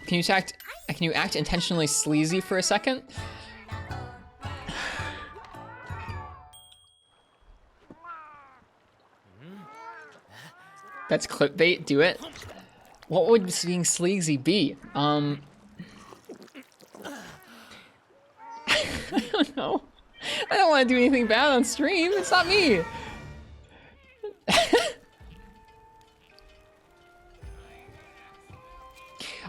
Can you act intentionally sleazy for a second? That's clickbait. Do it. What would being sleazy be? I don't know. I don't want to do anything bad on stream. It's not me.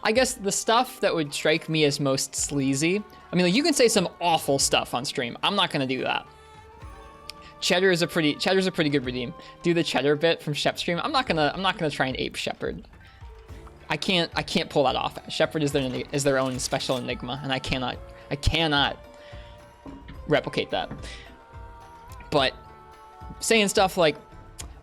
I guess the stuff that would strike me as most sleazy. I mean, like, you can say some awful stuff on stream. I'm not gonna do that. Cheddar's a pretty good redeem. Do the cheddar bit from Shep stream. I'm not gonna try and ape Shepherd. I can't pull that off. Shepherd is their own special enigma, and I cannot replicate that. But saying stuff like,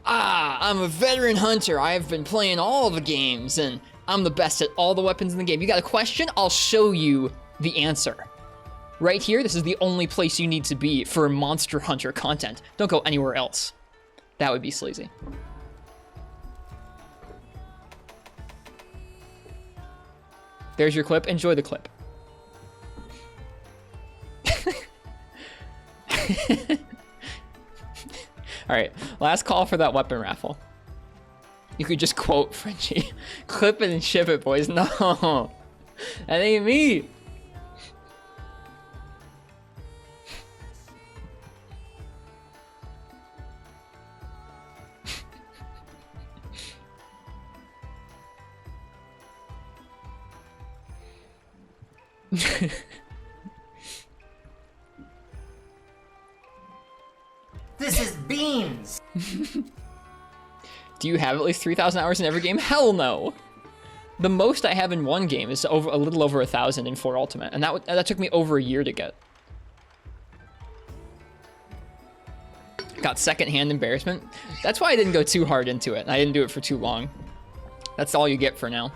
I'm a veteran hunter. I've been playing all the games, and I'm the best at all the weapons in the game. You got a question? I'll show you the answer. Right here, this is the only place you need to be for Monster Hunter content. Don't go anywhere else. That would be sleazy. There's your clip. Enjoy the clip. All right, last call for that weapon raffle. You could just quote Frenchie. Clip it and ship it, boys. No, that ain't me. This is beans. Do you have at least 3,000 hours in every game? Hell no. The most I have in one game is a little over 1,000 in 4 Ultimate, and that took me over a year to get. Got secondhand embarrassment. That's why I didn't go too hard into it. I didn't do it for too long. That's all you get for now.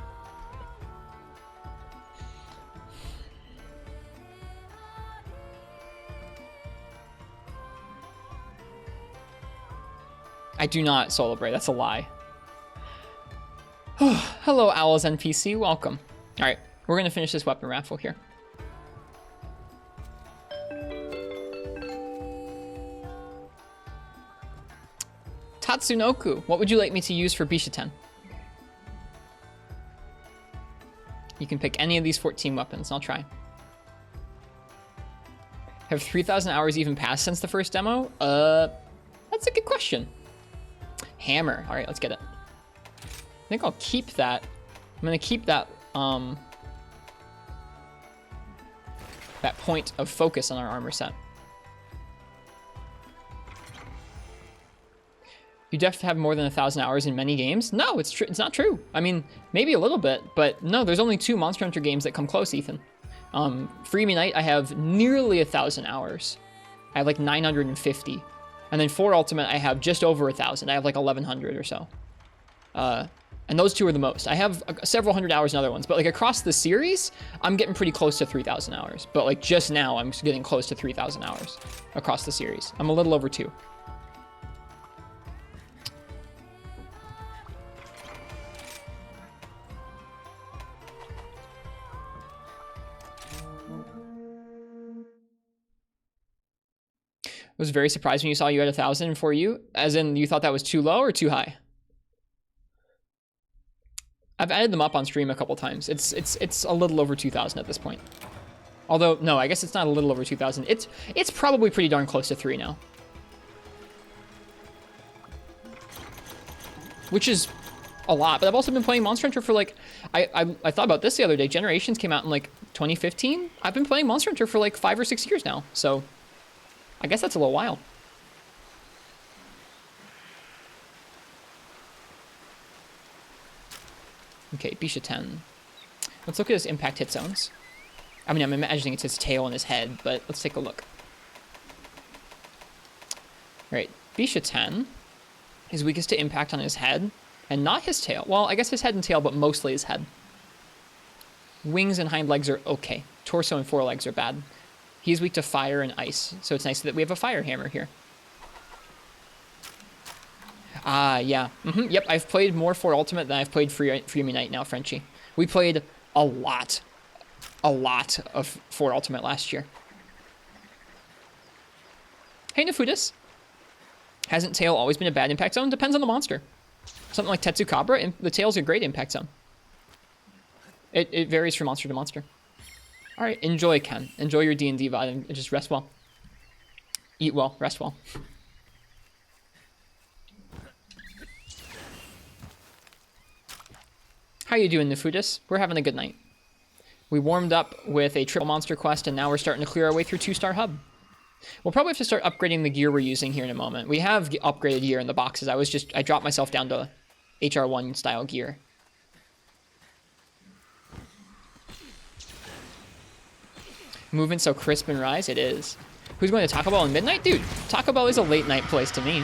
I do not celebrate. That's a lie. Hello, Owls NPC. Welcome. All right, we're gonna finish this weapon raffle here. Tatsunoku, what would you like me to use for Bishaten? You can pick any of these 14 weapons. I'll try. Have 3,000 hours even passed since the first demo? That's a good question. Hammer. All right, let's get it. I think I'll keep that. I'm gonna keep that that point of focus on our armor set. You definitely have more than 1,000 hours in many games. No, it's true. It's not true. I mean, maybe a little bit, but no, there's only 2 Monster Hunter games that come close, Ethan. Free Me Night, I have nearly 1,000 hours. I have like 950. And then 4 Ultimate, I have just over 1,000. I have like 1,100 or so. And those 2 are the most. I have several hundred hours in other ones, but like across the series, I'm getting pretty close to 3,000 hours. But like just now, I'm getting close to 3,000 hours across the series. I'm a little over 2. I was very surprised when you saw you had 1,000 for you, as in you thought that was too low or too high? I've added them up on stream a couple times. It's a little over 2,000 at this point. Although, no, I guess it's not a little over 2,000. It's probably pretty darn close to 3 now. Which is a lot, but I've also been playing Monster Hunter for like, I thought about this the other day. Generations came out in like 2015. I've been playing Monster Hunter for like 5 or 6 years now, so I guess that's a little while. Okay, Bishaten. Let's look at his impact hit zones. I mean, I'm imagining it's his tail and his head, but let's take a look. All right, Bishaten is weakest to impact on his head and not his tail. Well, I guess his head and tail, but mostly his head. Wings and hind legs are okay. Torso and forelegs are bad. He's weak to fire and ice, so it's nice that we have a fire hammer here. Ah, yeah. Yep, I've played more for Ultimate than I've played Free Me Night now, Frenchie. We played a lot of 4 ultimate last year. Hey, Nefudis. Hasn't tail always been a bad impact zone? Depends on the monster. Something like Tetsukabra, and the tail's a great impact zone. It varies from monster to monster. All right, enjoy, Ken. Enjoy your D&D VOD and just rest well. Eat well, rest well. How you doing, Nefudis? We're having a good night. We warmed up with a triple monster quest, and now we're starting to clear our way through 2-star hub. We'll probably have to start upgrading the gear we're using here in a moment. We have upgraded gear in the boxes. I dropped myself down to HR1 style gear. Moving so crisp and rise, it is. Who's going to Taco Bell in midnight? Dude, Taco Bell is a late night place to me.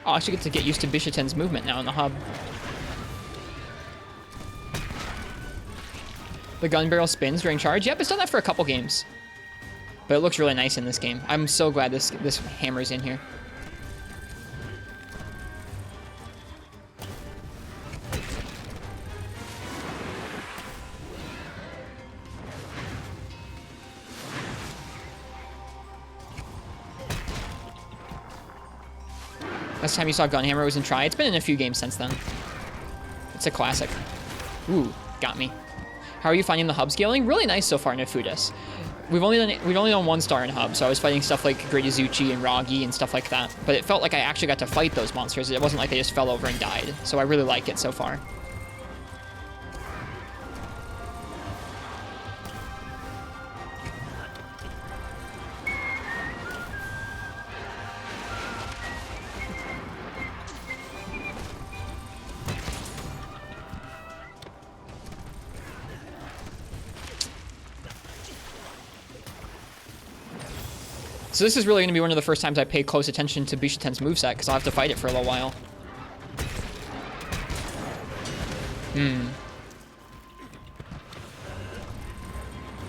I'll actually get to get used to Bishaten's movement now in the hub. The gun barrel spins during charge. Yep, it's done that for a couple games. But it looks really nice in this game. I'm so glad this hammer's in here. Last time you saw Gunhammer was in Try. It's been in a few games since then. It's a classic. Ooh, got me. How are you finding the hub scaling? Really nice so far, Nefudis. We've only done 1 star in hub, so I was fighting stuff like Great Izuchi and Ragi and stuff like that. But it felt like I actually got to fight those monsters. It wasn't like they just fell over and died. So I really like it so far. So this is really going to be one of the first times I pay close attention to Bishaten's moveset, because I'll have to fight it for a little while.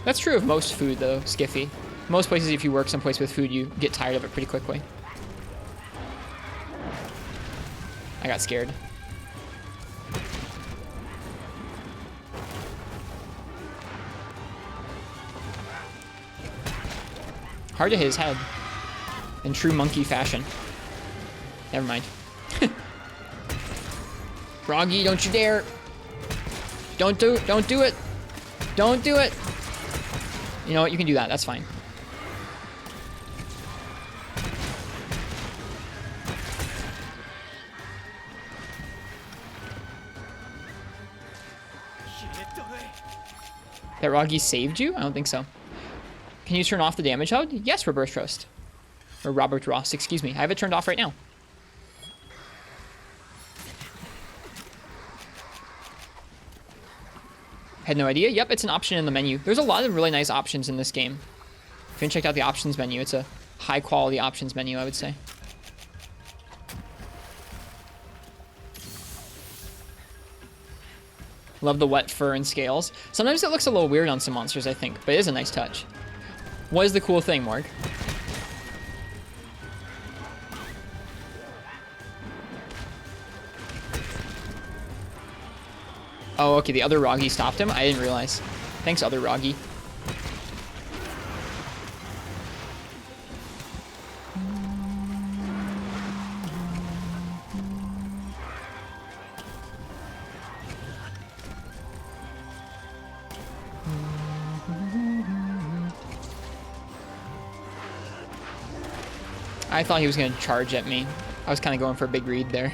That's true of most food, though, Skiffy. Most places, if you work someplace with food, you get tired of it pretty quickly. I got scared. Hard to hit his head. In true monkey fashion. Never mind. Froggy, don't you dare. Don't do it. Don't do it. Don't do it. You know what? You can do that. That's fine. That Roggy saved you? I don't think so. Can you turn off the damage HUD? Yes, Robert Roast. Or Robert Ross, excuse me. I have it turned off right now. Had no idea. Yep, it's an option in the menu. There's a lot of really nice options in this game. If you haven't checked out the options menu, it's a high quality options menu, I would say. Love the wet fur and scales. Sometimes it looks a little weird on some monsters, I think, but it is a nice touch. What is the cool thing, Morg? Oh, okay, the other Roggy stopped him? I didn't realize. Thanks, other Roggy. I thought he was going to charge at me. I was kind of going for a big read there.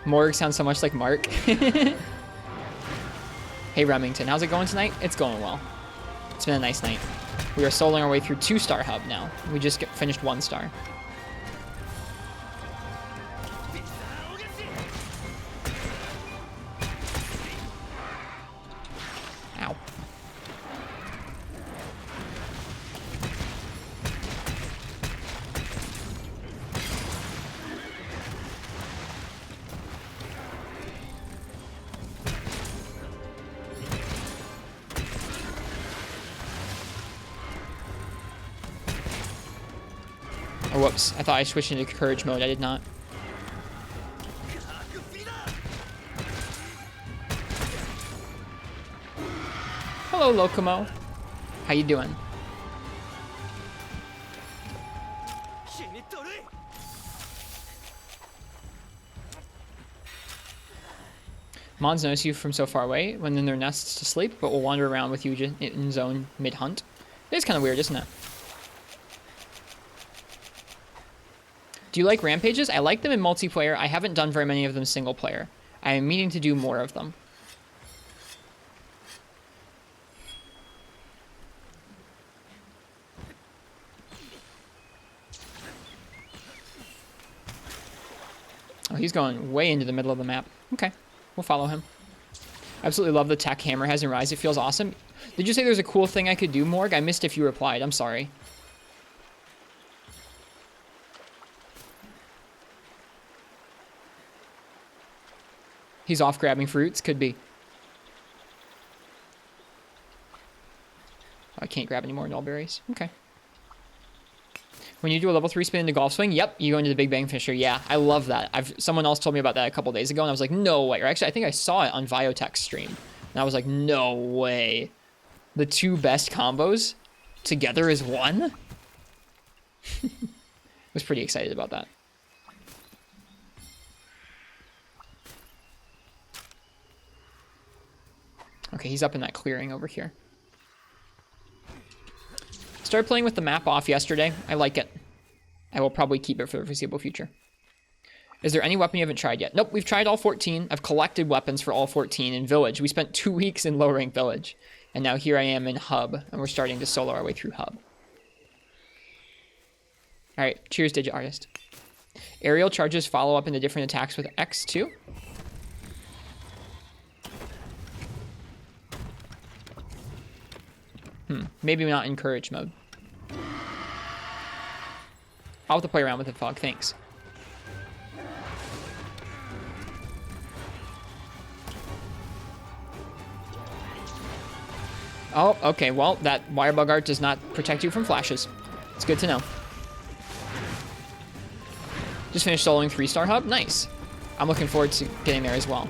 Morg sounds so much like Mark. Hey, Remington, how's it going tonight? It's going well. It's been a nice night. We are soloing our way through 2-star hub now. We just finished 1 star. Oh, whoops. I thought I switched into courage mode. I did not. Hello, Locomo. How you doing? Mons notice you from so far away when in their nests to sleep, but will wander around with you in zone mid-hunt. It is kind of weird, isn't it? Do you like rampages? I like them in multiplayer. I haven't done very many of them single player. I am meaning to do more of them. Oh, he's going way into the middle of the map. Okay, we'll follow him. Absolutely love the tech Hammer has in Rise. It feels awesome. Did you say there's a cool thing I could do, Morg? I missed if you replied. I'm sorry. He's off grabbing fruits. Could be. Oh, I can't grab any more nullberries. Okay. When you do a level 3 spin into golf swing, yep, you go into the Big Bang Fisher. Yeah, I love that. Someone else told me about that a couple days ago, and I was like, no way. Or actually, I think I saw it on Viotech's stream. And I was like, no way. The two best combos together as one? I was pretty excited about that. Okay, he's up in that clearing over here. Started playing with the map off yesterday. I like it. I will probably keep it for the foreseeable future. Is there any weapon you haven't tried yet? Nope, we've tried all 14. I've collected weapons for all 14 in Village. We spent 2 weeks in low rank Village. And now here I am in Hub, and we're starting to solo our way through Hub. Alright, cheers, Digit Artist. Aerial charges follow up into different attacks with X2. Maybe not in courage mode. I'll have to play around with it, Fog. Thanks. Oh, okay. Well, that wire bug art does not protect you from flashes. It's good to know. Just finished soloing 3-star hub. Nice. I'm looking forward to getting there as well.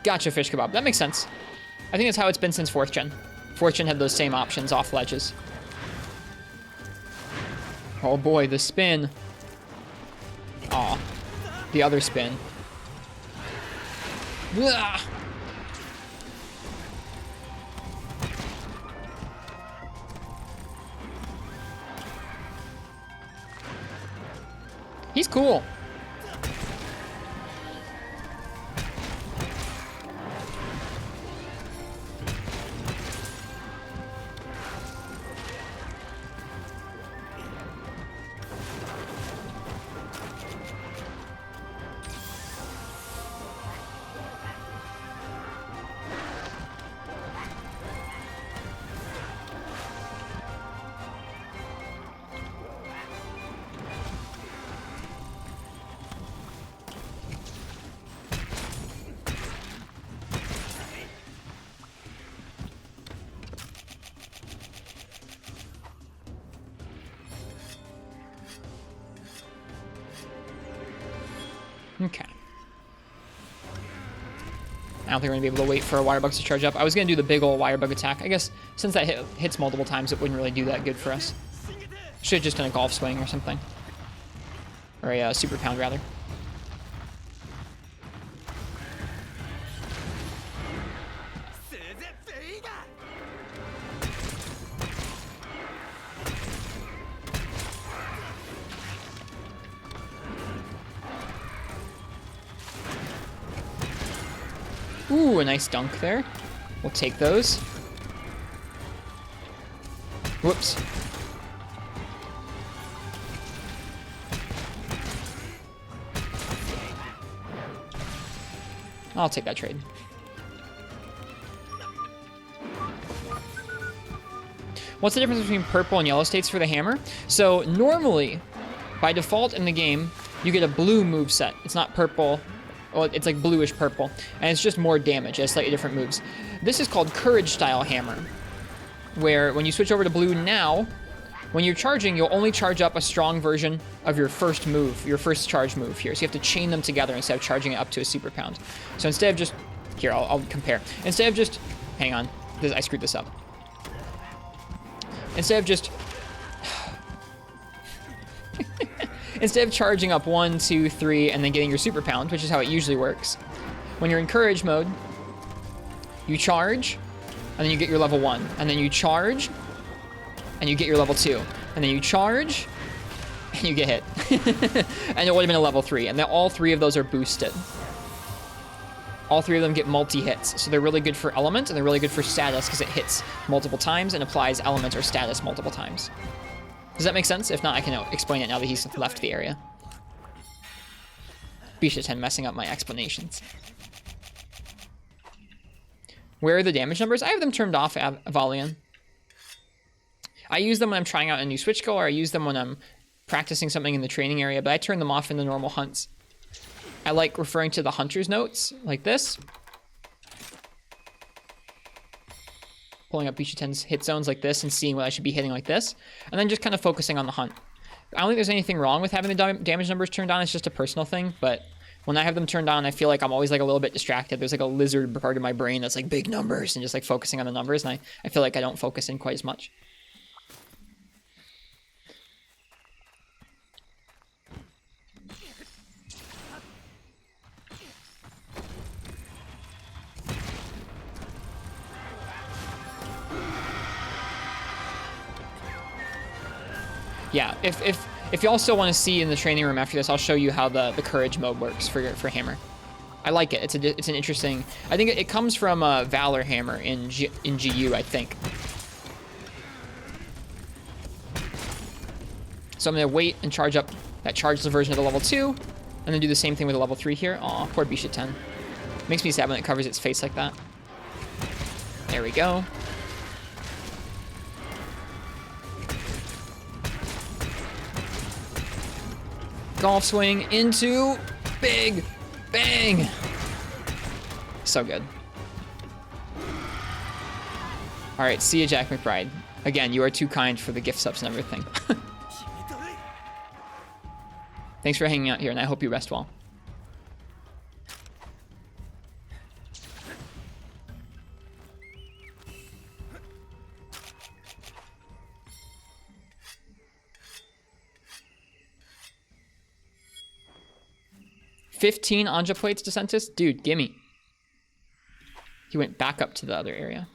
Gotcha, fish kebab. That makes sense. I think that's how it's been since 4th gen. 4th gen had those same options off ledges. Oh boy, the spin. Aw. The other spin. Ugh. He's cool. Okay. I don't think we're going to be able to wait for our wire bugs to charge up. I was going to do the big ol' wire bug attack. I guess since that hits multiple times, it wouldn't really do that good for us. Should have just done a golf swing or something. Or a super pound, rather. Ooh, a nice dunk there. We'll take those. Whoops. I'll take that trade. What's the difference between purple and yellow states for the hammer? So normally, by default in the game, you get a blue moveset. It's not purple well, it's like bluish purple, and it's just more damage. It has slightly different moves. This is called Courage Style Hammer, where when you switch over to blue now, when you're charging, you'll only charge up a strong version of your first move, your first charge move here. So you have to chain them together instead of charging it up to a super pound. So instead of just, here, I'll compare. Instead of just, hang on, I screwed this up. Instead of just, instead of charging up 1, 2, 3, and then getting your super pound, which is how it usually works, when you're in courage mode, you charge, and then you get your level 1, and then you charge, and you get your level 2, and then you charge, and you get hit. And it would have been a level 3, and then all 3 of those are boosted. All 3 of them get multi-hits, so they're really good for element, and they're really good for status, because it hits multiple times and applies element or status multiple times. Does that make sense? If not, I can explain it now that he's left the area. Bishaten messing up my explanations. Where are the damage numbers? I have them turned off, Valian. I use them when I'm trying out a new switch skill, or I use them when I'm practicing something in the training area, but I turn them off in the normal hunts. I like referring to the hunter's notes, like this. Pulling up Bishaten's hit zones like this and seeing what I should be hitting like this. And then just kind of focusing on the hunt. I don't think there's anything wrong with having the damage numbers turned on. It's just a personal thing, but when I have them turned on, I feel like I'm always like a little bit distracted. There's like a lizard part of my brain that's like big numbers and just like focusing on the numbers, and I feel like I don't focus in quite as much. Yeah, if you also want to see in the training room after this, I'll show you how the courage mode works for Hammer. I like it. It's an interesting. I think it comes from Valor Hammer in GU, I think. So I'm gonna wait and charge up that chargeless version of the level 2, and then do the same thing with the level 3 here. Aw, poor Bishaten. Makes me sad when it covers its face like that. There we go. Golf swing into big bang. So good. All right, see you, Jack McBride. Again, you are too kind for the gift subs and everything. Thanks for hanging out here, and I hope you rest well. $15 Anja plates, Decentis? Dude, gimme. He went back up to the other area.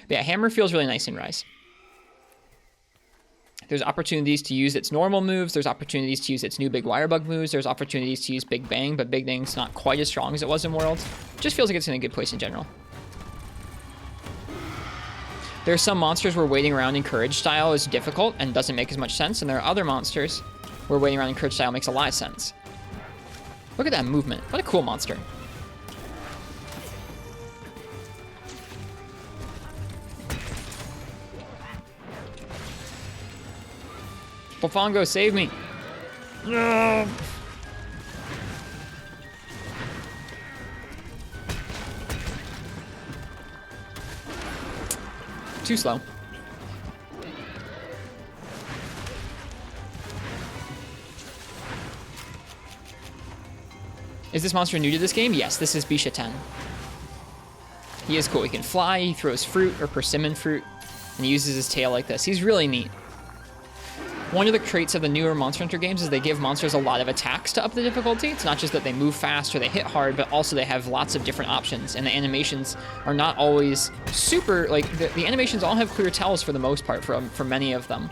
But yeah, Hammer feels really nice in Rise. There's opportunities to use its normal moves. There's opportunities to use its new big Wirebug moves. There's opportunities to use Big Bang, but Big Bang's not quite as strong as it was in Worlds. Just feels like it's in a good place in general. There are some monsters where waiting around in Courage style is difficult and doesn't make as much sense, and there are other monsters where waiting around in Courage style makes a lot of sense. Look at that movement. What a cool monster. Bofongo, save me. No. Too slow. Is this monster new to this game? Yes, this is Bishaten. He is cool. He can fly, he throws fruit or persimmon fruit, and he uses his tail like this. He's really neat. One of the traits of the newer Monster Hunter games is they give monsters a lot of attacks to up the difficulty. It's not just that they move fast or they hit hard, but also they have lots of different options, and the animations are not always super, like, the animations all have clear tells for the most part for many of them.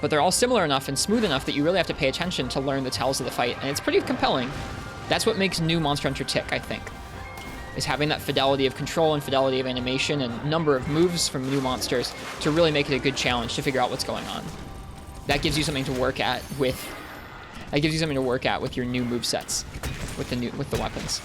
But they're all similar enough and smooth enough that you really have to pay attention to learn the tells of the fight, and it's pretty compelling. That's what makes new Monster Hunter tick, I think, is having that fidelity of control and fidelity of animation and number of moves from new monsters to really make it a good challenge to figure out what's going on. That gives you something to work at with. That gives you something to work at with your new movesets, with the weapons.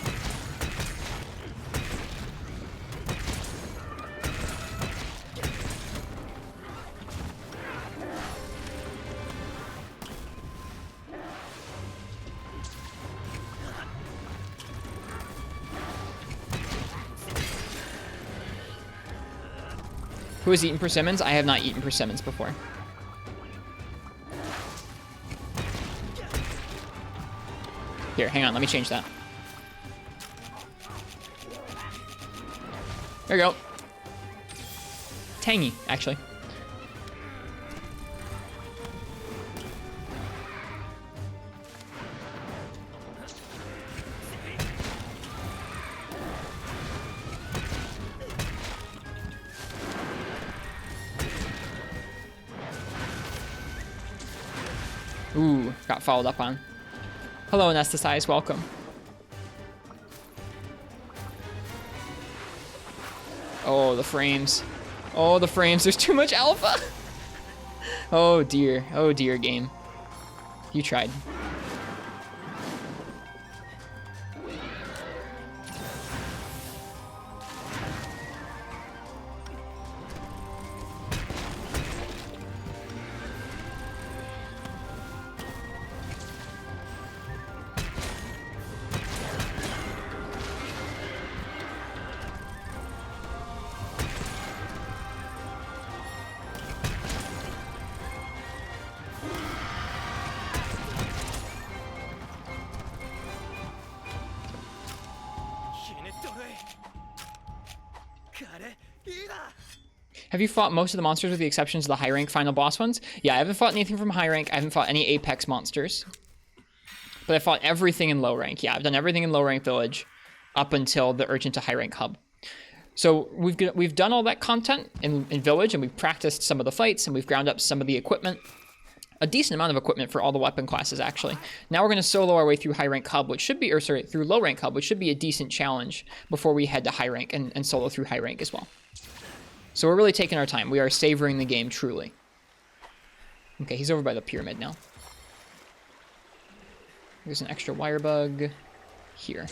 Who has eaten persimmons? I have not eaten persimmons before. Here, hang on, let me change that. There we go. Tangy, actually. Ooh, got followed up on. Hello, Anesthetized, welcome. Oh, the frames. Oh, the frames, there's too much alpha. Oh dear game. You tried. Have you fought most of the monsters with the exceptions of the high rank final boss ones? Yeah, I haven't fought anything from high rank. I haven't fought any Apex monsters. But I fought everything in low rank. Yeah, I've done everything in low rank village up until the urgent to high rank hub. So we've done all that content in village, and we've practiced some of the fights, and we've ground up some of the equipment. A decent amount of equipment for all the weapon classes, actually. Now we're going to solo our way through high rank hub, which should be, or sorry, through low rank hub, which should be a decent challenge before we head to high rank and solo through high rank as well. So we're really taking our time. We are savoring the game truly. Okay, he's over by the pyramid now. There's an extra wire bug here.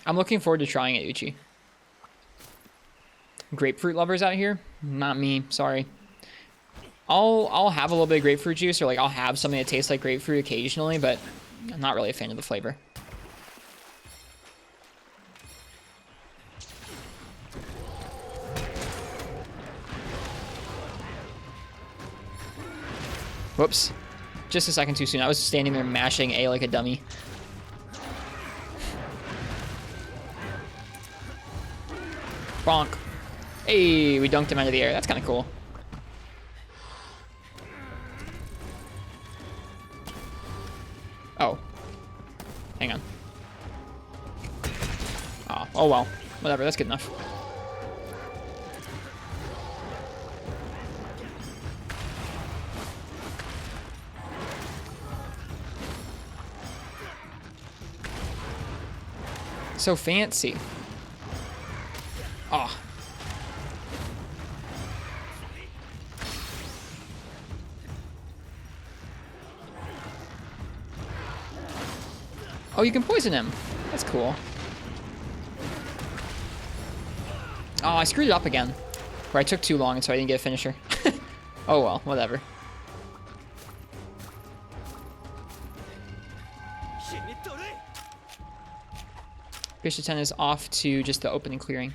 I'm looking forward to trying it, Uchi. Grapefruit lovers out here? Not me, sorry. I'll have a little bit of grapefruit juice, or like I'll have something that tastes like grapefruit occasionally, but I'm not really a fan of the flavor. Whoops. Just a second too soon. I was standing there mashing A like a dummy. Bonk. Hey, we dunked him out of the air. That's kind of cool. Oh. Hang on. Oh well. Whatever, that's good enough. So fancy. Oh. Oh, you can poison him. That's cool. Oh, I screwed it up again. Where I took too long and so I didn't get a finisher. Oh well, whatever. Bishaten is off to just the opening clearing.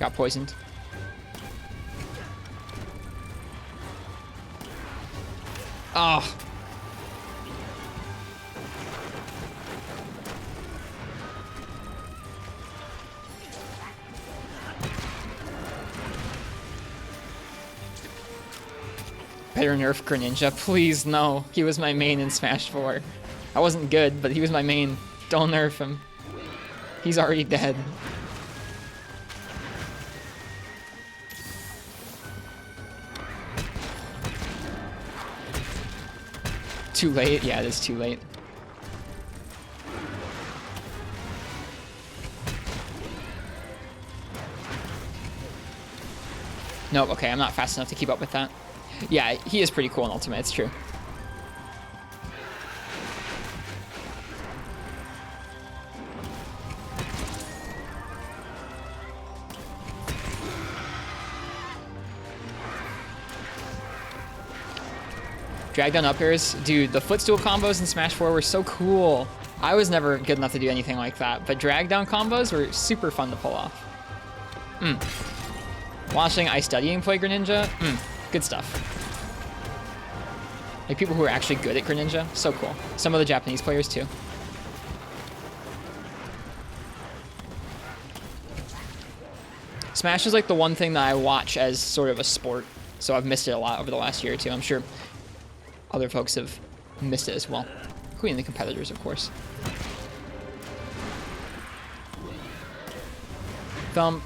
Got poisoned. Oh. Better nerf Greninja, please no. He was my main in Smash 4. I wasn't good, but he was my main. Don't nerf him. He's already dead. Too late? Yeah, it is too late. Nope, okay, I'm not fast enough to keep up with that. Yeah, he is pretty cool in Ultimate, it's true. Drag down up airs. Dude, the footstool combos in Smash 4 were so cool. I was never good enough to do anything like that, but drag down combos were super fun to pull off. Watching I Studying play Greninja, good stuff. Like people who are actually good at Greninja, so cool. Some of the Japanese players too. Smash is like the one thing that I watch as sort of a sport, so I've missed it a lot over the last year or two. I'm sure other folks have missed it as well, including the competitors, of course. Thump,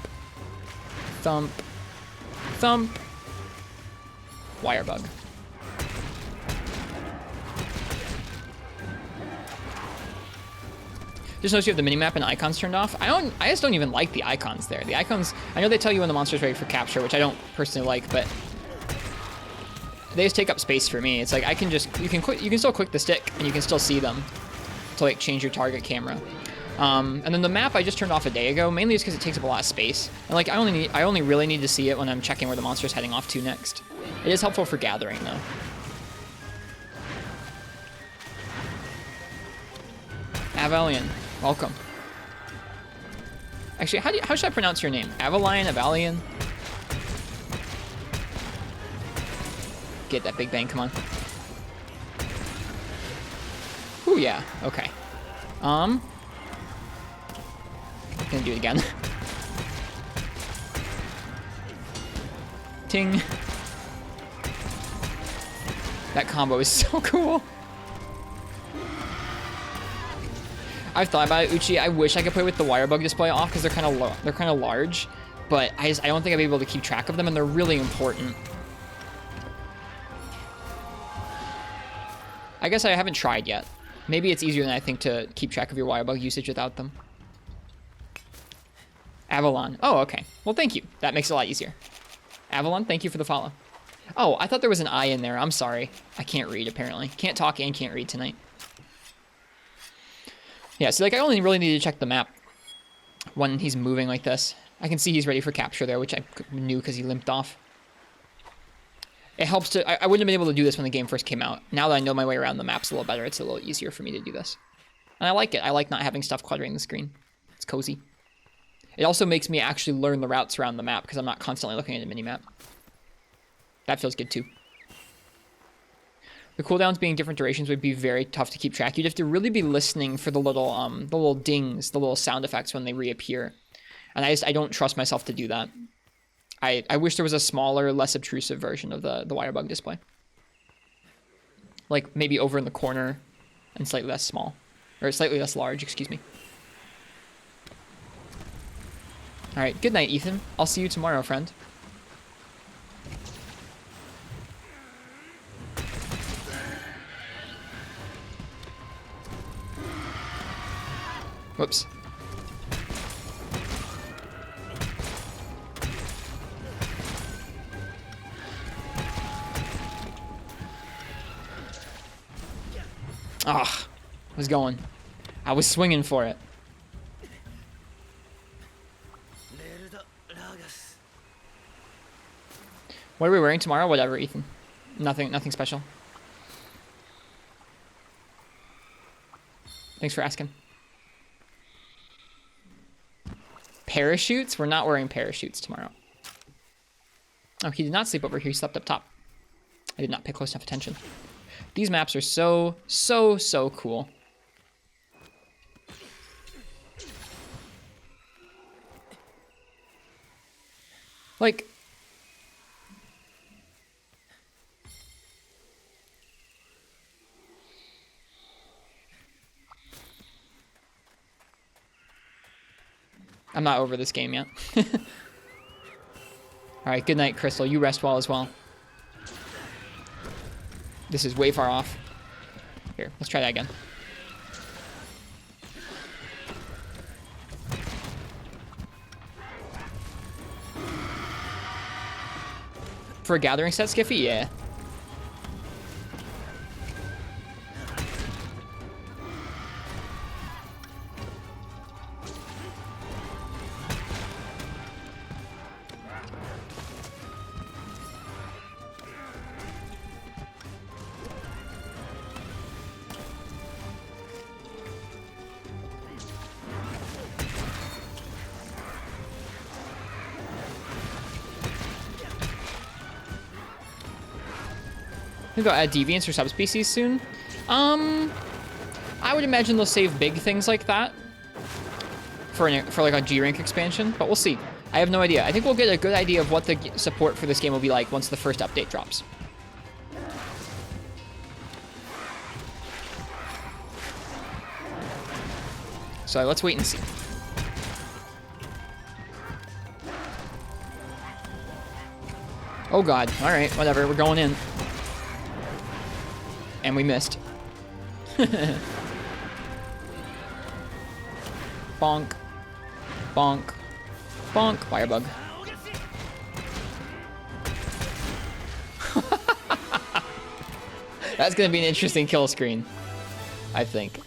thump, thump. Wire bug. Just notice you have the minimap and icons turned off. I just don't even like the icons there. The icons, I know they tell you when the monster's ready for capture, which I don't personally like, but they just take up space for me. It's like I can just, you can still click the stick and you can still see them to like change your target camera. And then the map I just turned off a day ago, mainly just because it takes up a lot of space. And like I only really need to see it when I'm checking where the monster's heading off to next. It is helpful for gathering though. Avalion, welcome. Actually, how should I pronounce your name? Avalion, Avalion? Get that big bang, come on. Ooh, yeah, okay. Gonna do it again. Ting. That combo is so cool. I've thought about it, Uchi. I wish I could play with the wire bug display off because they're kind of large, but I don't think I'd be able to keep track of them, and they're really important. I guess I haven't tried yet. Maybe it's easier than I think to keep track of your wire bug usage without them. Avalon. Oh, okay. Well, thank you. That makes it a lot easier. Avalon, thank you for the follow. Oh, I thought there was an I in there. I'm sorry. I can't read, apparently. Can't talk and can't read tonight. Yeah, so like I only really need to check the map when he's moving like this. I can see he's ready for capture there, which I knew because he limped off. It helps to... I wouldn't have been able to do this when the game first came out. Now that I know my way around the maps a little better, it's a little easier for me to do this. And I like it. I like not having stuff cluttering the screen. It's cozy. It also makes me actually learn the routes around the map because I'm not constantly looking at a mini-map. That feels good too. The cooldowns being different durations would be very tough to keep track. You'd have to really be listening for the little dings, the little sound effects when they reappear. And I don't trust myself to do that. I wish there was a smaller, less obtrusive version of the wire bug display. Like maybe over in the corner and slightly less small. Or slightly less large, excuse me. Alright, good night, Ethan. I'll see you tomorrow, friend. Whoops. Ah, I was swinging for it. What are we wearing tomorrow? Whatever, Ethan. Nothing special. Thanks for asking. Parachutes? We're not wearing parachutes tomorrow. Oh, he did not sleep over here. He slept up top. I did not pay close enough attention. These maps are so cool. Like, I'm not over this game yet. Alright, good night, Crystal. You rest well as well. This is way far off. Here, let's try that again. For a gathering set, Skiffy? Yeah. I think they'll add deviants or subspecies soon. I would imagine they'll save big things like that for like a G rank expansion, but we'll see. I have no idea. I think we'll get a good idea of what the support for this game will be like once the first update drops. So let's wait and see. Oh god. All right, whatever. We're going in. And we missed. Bonk. Bonk. Bonk. Firebug. That's going to be an interesting kill screen, I think.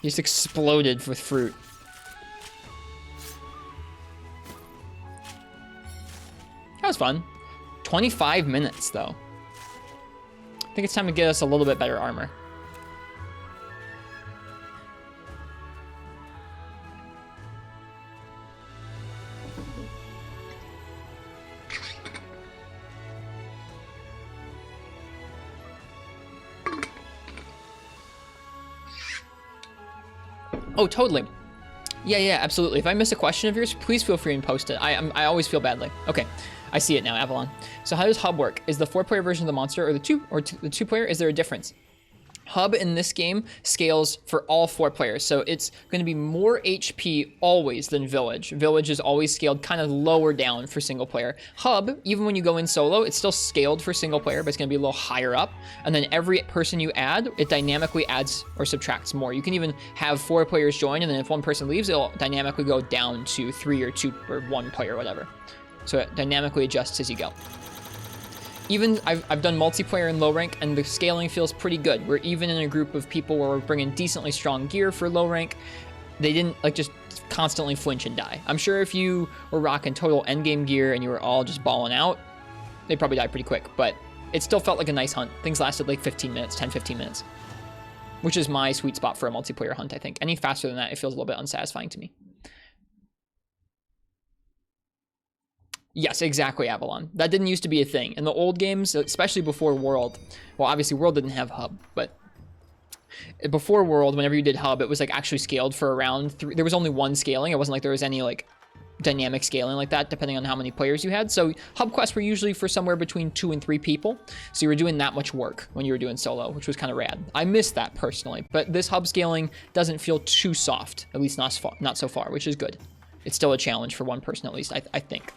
He just exploded with fruit. That was fun. 25 minutes, though. I think it's time to get us a little bit better armor. Oh, totally. Yeah, absolutely. If I miss a question of yours, please feel free and post it. I always feel badly. Okay, I see it now, Avalon. So how does Hub work? Is the 4-player version of the monster or the 2-player? Is there a difference? Hub in this game scales for all 4 players, so it's going to be more HP always than Village. Village is always scaled kind of lower down for single player. Hub, even when you go in solo, it's still scaled for single player, but it's going to be a little higher up. And then every person you add, it dynamically adds or subtracts more. You can even have 4 players join, and then if one person leaves, it'll dynamically go down to 3 or 2 or 1 player, whatever. So it dynamically adjusts as you go. Even I've done multiplayer in low rank, and the scaling feels pretty good. We're even in a group of people where we're bringing decently strong gear for low rank. They didn't like just constantly flinch and die. I'm sure if you were rocking total endgame gear and you were all just balling out, they'd probably die pretty quick, but it still felt like a nice hunt. Things lasted like 15 minutes, 10, 15 minutes, which is my sweet spot for a multiplayer hunt, I think. Any faster than that, it feels a little bit unsatisfying to me. Yes, exactly, Avalon. That didn't used to be a thing. In the old games, especially before World, well, obviously World didn't have Hub, but before World, whenever you did Hub, it was like actually scaled for around 3. There was only one scaling. It wasn't like there was any like dynamic scaling like that, depending on how many players you had. So Hub quests were usually for somewhere between 2 and 3 people. So you were doing that much work when you were doing solo, which was kind of rad. I miss that personally, but this Hub scaling doesn't feel too soft, at least not so far, which is good. It's still a challenge for one person at least, I think.